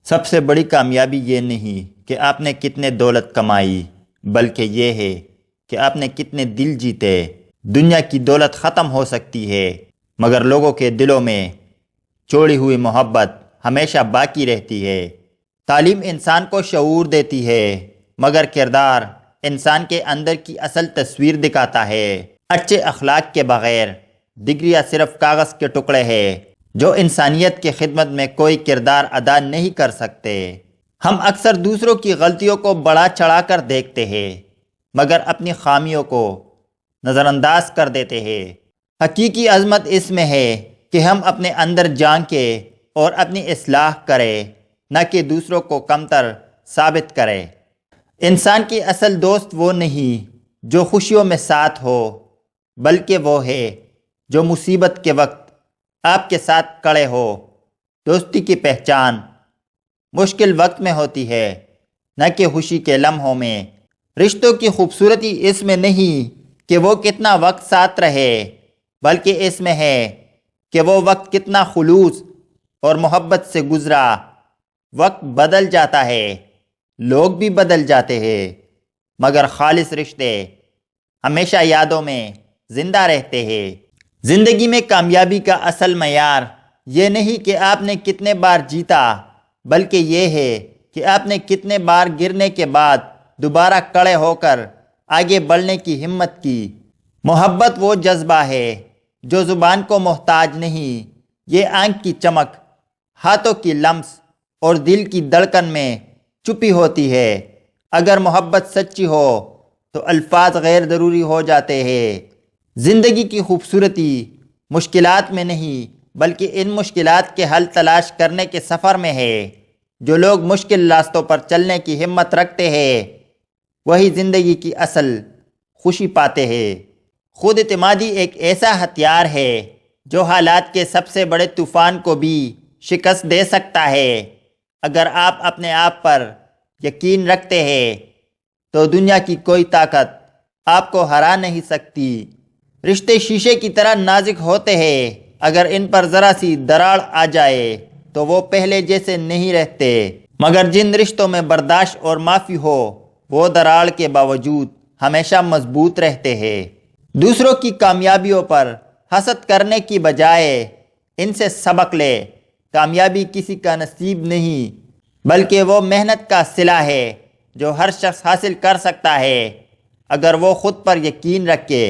سب سے بڑی کامیابی یہ نہیں کہ آپ نے کتنے دولت کمائی، بلکہ یہ ہے کہ آپ نے کتنے دل جیتے۔ دنیا کی دولت ختم ہو سکتی ہے، مگر لوگوں کے دلوں میں چھوڑی ہوئی محبت ہمیشہ باقی رہتی ہے۔ تعلیم انسان کو شعور دیتی ہے، مگر کردار انسان کے اندر کی اصل تصویر دکھاتا ہے۔ اچھے اخلاق کے بغیر ڈگریاں صرف کاغذ کے ٹکڑے ہیں جو انسانیت کی خدمت میں کوئی کردار ادا نہیں کر سکتے۔ ہم اکثر دوسروں کی غلطیوں کو بڑا چڑھا کر دیکھتے ہیں، مگر اپنی خامیوں کو نظر انداز کر دیتے ہیں۔ حقیقی عظمت اس میں ہے کہ ہم اپنے اندر جھانکیں اور اپنی اصلاح کریں، نہ کہ دوسروں کو کمتر ثابت کریں۔ انسان کی اصل دوست وہ نہیں جو خوشیوں میں ساتھ ہو، بلکہ وہ ہے جو مصیبت کے وقت آپ کے ساتھ کھڑے ہو۔ دوستی کی پہچان مشکل وقت میں ہوتی ہے، نہ کہ خوشی کے لمحوں میں۔ رشتوں کی خوبصورتی اس میں نہیں کہ وہ کتنا وقت ساتھ رہے، بلکہ اس میں ہے کہ وہ وقت کتنا خلوص اور محبت سے گزرا۔ وقت بدل جاتا ہے، لوگ بھی بدل جاتے ہیں، مگر خالص رشتے ہمیشہ یادوں میں زندہ رہتے ہیں۔ زندگی میں کامیابی کا اصل معیار یہ نہیں کہ آپ نے کتنے بار جیتا، بلکہ یہ ہے کہ آپ نے کتنے بار گرنے کے بعد دوبارہ کھڑے ہو کر آگے بڑھنے کی ہمت کی۔ محبت وہ جذبہ ہے جو زبان کو محتاج نہیں، یہ آنکھ کی چمک، ہاتھوں کی لمس اور دل کی دھڑکن میں چھپی ہوتی ہے۔ اگر محبت سچی ہو تو الفاظ غیر ضروری ہو جاتے ہیں۔ زندگی کی خوبصورتی مشکلات میں نہیں، بلکہ ان مشکلات کے حل تلاش کرنے کے سفر میں ہے۔ جو لوگ مشکل راستوں پر چلنے کی ہمت رکھتے ہیں، وہی زندگی کی اصل خوشی پاتے ہیں۔ خود اعتمادی ایک ایسا ہتھیار ہے جو حالات کے سب سے بڑے طوفان کو بھی شکست دے سکتا ہے۔ اگر آپ اپنے آپ پر یقین رکھتے ہیں تو دنیا کی کوئی طاقت آپ کو ہرا نہیں سکتی۔ رشتے شیشے کی طرح نازک ہوتے ہیں، اگر ان پر ذرا سی دراڑ آ جائے تو وہ پہلے جیسے نہیں رہتے، مگر جن رشتوں میں برداشت اور معافی ہو وہ دراڑ کے باوجود ہمیشہ مضبوط رہتے ہیں۔ دوسروں کی کامیابیوں پر حسد کرنے کی بجائے ان سے سبق لے۔ کامیابی کسی کا نصیب نہیں، بلکہ وہ محنت کا صلہ ہے جو ہر شخص حاصل کر سکتا ہے اگر وہ خود پر یقین رکھے۔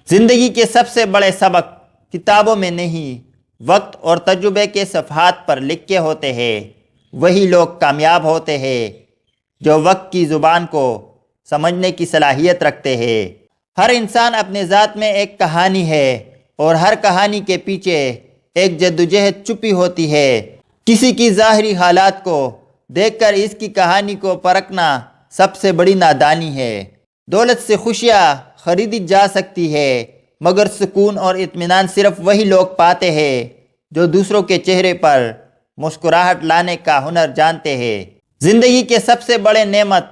زندگی کے سب سے بڑے سبق کتابوں میں نہیں، وقت اور تجربے کے صفحات پر لکھے ہوتے ہیں۔ وہی لوگ کامیاب ہوتے ہیں جو وقت کی زبان کو سمجھنے کی صلاحیت رکھتے ہیں۔ ہر انسان اپنے ذات میں ایک کہانی ہے، اور ہر کہانی کے پیچھے ایک جدوجہد چھپی ہوتی ہے۔ کسی کی ظاہری حالات کو دیکھ کر اس کی کہانی کو پرکھنا سب سے بڑی نادانی ہے۔ دولت سے خوشیاں خریدی جا سکتی ہے، مگر سکون اور اطمینان صرف وہی لوگ پاتے ہیں جو دوسروں کے چہرے پر مسکراہٹ لانے کا ہنر جانتے ہیں۔ زندگی کے سب سے بڑے نعمت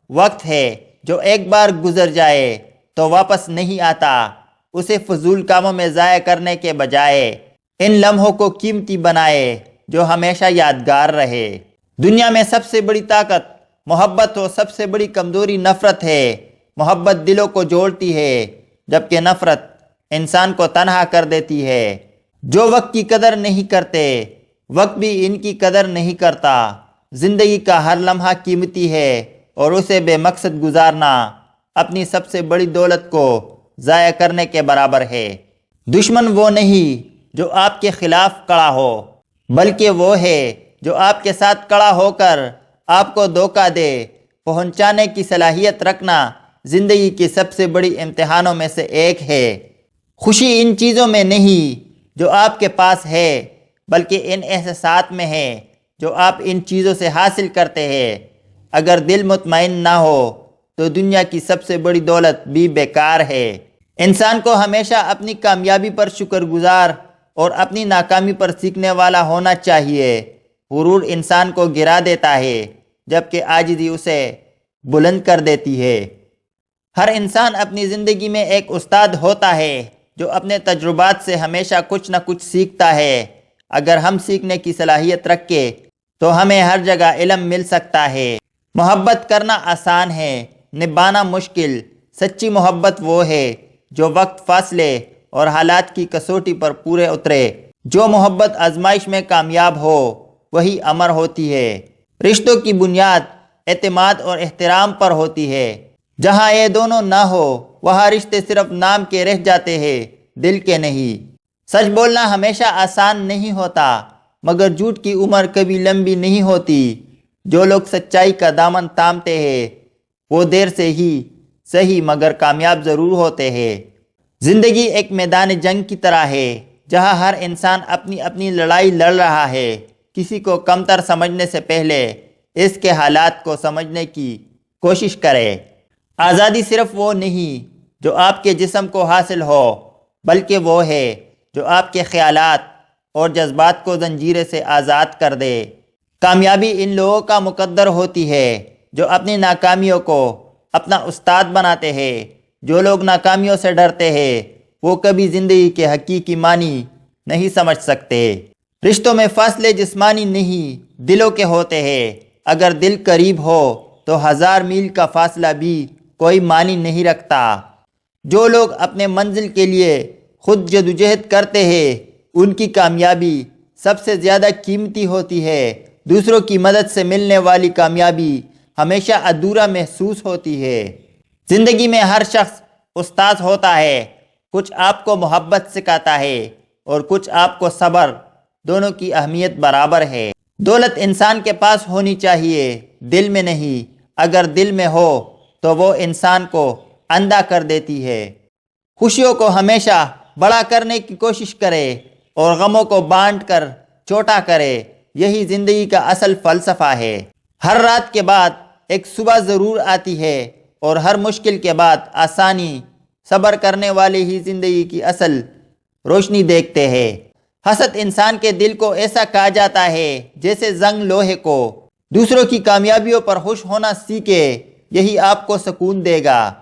وقت ہے جو ایک بار گزر جائے تو واپس نہیں آتا۔ اسے فضول کاموں میں ضائع کرنے کے بجائے ان لمحوں کو قیمتی بنائے جو ہمیشہ یادگار رہے۔ دنیا میں سب سے بڑی طاقت محبت ہو، سب سے بڑی کمزوری نفرت ہے۔ محبت دلوں کو جوڑتی ہے، جبکہ نفرت انسان کو تنہا کر دیتی ہے۔ جو وقت کی قدر نہیں کرتے، وقت بھی ان کی قدر نہیں کرتا۔ زندگی کا ہر لمحہ قیمتی ہے، اور اسے بے مقصد گزارنا اپنی سب سے بڑی دولت کو ضائع کرنے کے برابر ہے۔ دشمن وہ نہیں جو آپ کے خلاف کھڑا ہو، بلکہ وہ ہے جو آپ کے ساتھ کھڑا ہو کر آپ کو دھوکہ دے۔ پہنچانے کی صلاحیت رکھنا زندگی کے سب سے بڑی امتحانوں میں سے ایک ہے۔ خوشی ان چیزوں میں نہیں جو آپ کے پاس ہے، بلکہ ان احساسات میں ہے جو آپ ان چیزوں سے حاصل کرتے ہیں۔ اگر دل مطمئن نہ ہو تو دنیا کی سب سے بڑی دولت بھی بیکار ہے۔ انسان کو ہمیشہ اپنی کامیابی پر شکر گزار اور اپنی ناکامی پر سیکھنے والا ہونا چاہیے۔ غرور انسان کو گرا دیتا ہے، جبکہ عاجزی اسے بلند کر دیتی ہے۔ ہر انسان اپنی زندگی میں ایک استاد ہوتا ہے جو اپنے تجربات سے ہمیشہ کچھ نہ کچھ سیکھتا ہے۔ اگر ہم سیکھنے کی صلاحیت رکھیں تو ہمیں ہر جگہ علم مل سکتا ہے۔ محبت کرنا آسان ہے، نبھانا مشکل۔ سچی محبت وہ ہے جو وقت، فاصلے اور حالات کی کسوٹی پر پورے اترے۔ جو محبت آزمائش میں کامیاب ہو وہی امر ہوتی ہے۔ رشتوں کی بنیاد اعتماد اور احترام پر ہوتی ہے۔ جہاں یہ دونوں نہ ہو وہاں رشتے صرف نام کے رہ جاتے ہیں، دل کے نہیں۔ سچ بولنا ہمیشہ آسان نہیں ہوتا، مگر جھوٹ کی عمر کبھی لمبی نہیں ہوتی۔ جو لوگ سچائی کا دامن تھامتے ہیں وہ دیر سے ہی صحیح مگر کامیاب ضرور ہوتے ہیں۔ زندگی ایک میدان جنگ کی طرح ہے جہاں ہر انسان اپنی اپنی لڑائی لڑ رہا ہے۔ کسی کو کمتر سمجھنے سے پہلے اس کے حالات کو سمجھنے کی کوشش کرے۔ آزادی صرف وہ نہیں جو آپ کے جسم کو حاصل ہو، بلکہ وہ ہے جو آپ کے خیالات اور جذبات کو زنجیریں سے آزاد کر دے۔ کامیابی ان لوگوں کا مقدر ہوتی ہے جو اپنی ناکامیوں کو اپنا استاد بناتے ہیں۔ جو لوگ ناکامیوں سے ڈرتے ہیں وہ کبھی زندگی کے حقیقی معنی نہیں سمجھ سکتے۔ رشتوں میں فاصلے جسمانی نہیں دلوں کے ہوتے ہیں۔ اگر دل قریب ہو تو 1000 میل کا فاصلہ بھی کوئی معنی نہیں رکھتا۔ جو لوگ اپنے منزل کے لیے خود جدوجہد کرتے ہیں ان کی کامیابی سب سے زیادہ قیمتی ہوتی ہے۔ دوسروں کی مدد سے ملنے والی کامیابی ہمیشہ ادھورا محسوس ہوتی ہے۔ زندگی میں ہر شخص استاد ہوتا ہے، کچھ آپ کو محبت سکھاتا ہے اور کچھ آپ کو صبر۔ دونوں کی اہمیت برابر ہے۔ دولت انسان کے پاس ہونی چاہیے، دل میں نہیں۔ اگر دل میں ہو تو وہ انسان کو اندھا کر دیتی ہے۔ خوشیوں کو ہمیشہ بڑا کرنے کی کوشش کرے اور غموں کو بانٹ کر چھوٹا کرے، یہی زندگی کا اصل فلسفہ ہے۔ ہر رات کے بعد ایک صبح ضرور آتی ہے اور ہر مشکل کے بعد آسانی۔ صبر کرنے والے ہی زندگی کی اصل روشنی دیکھتے ہیں۔ حسد انسان کے دل کو ایسا کہا جاتا ہے جیسے زنگ لوہے کو۔ دوسروں کی کامیابیوں پر خوش ہونا سیکھے، یہی آپ کو سکون دے گا۔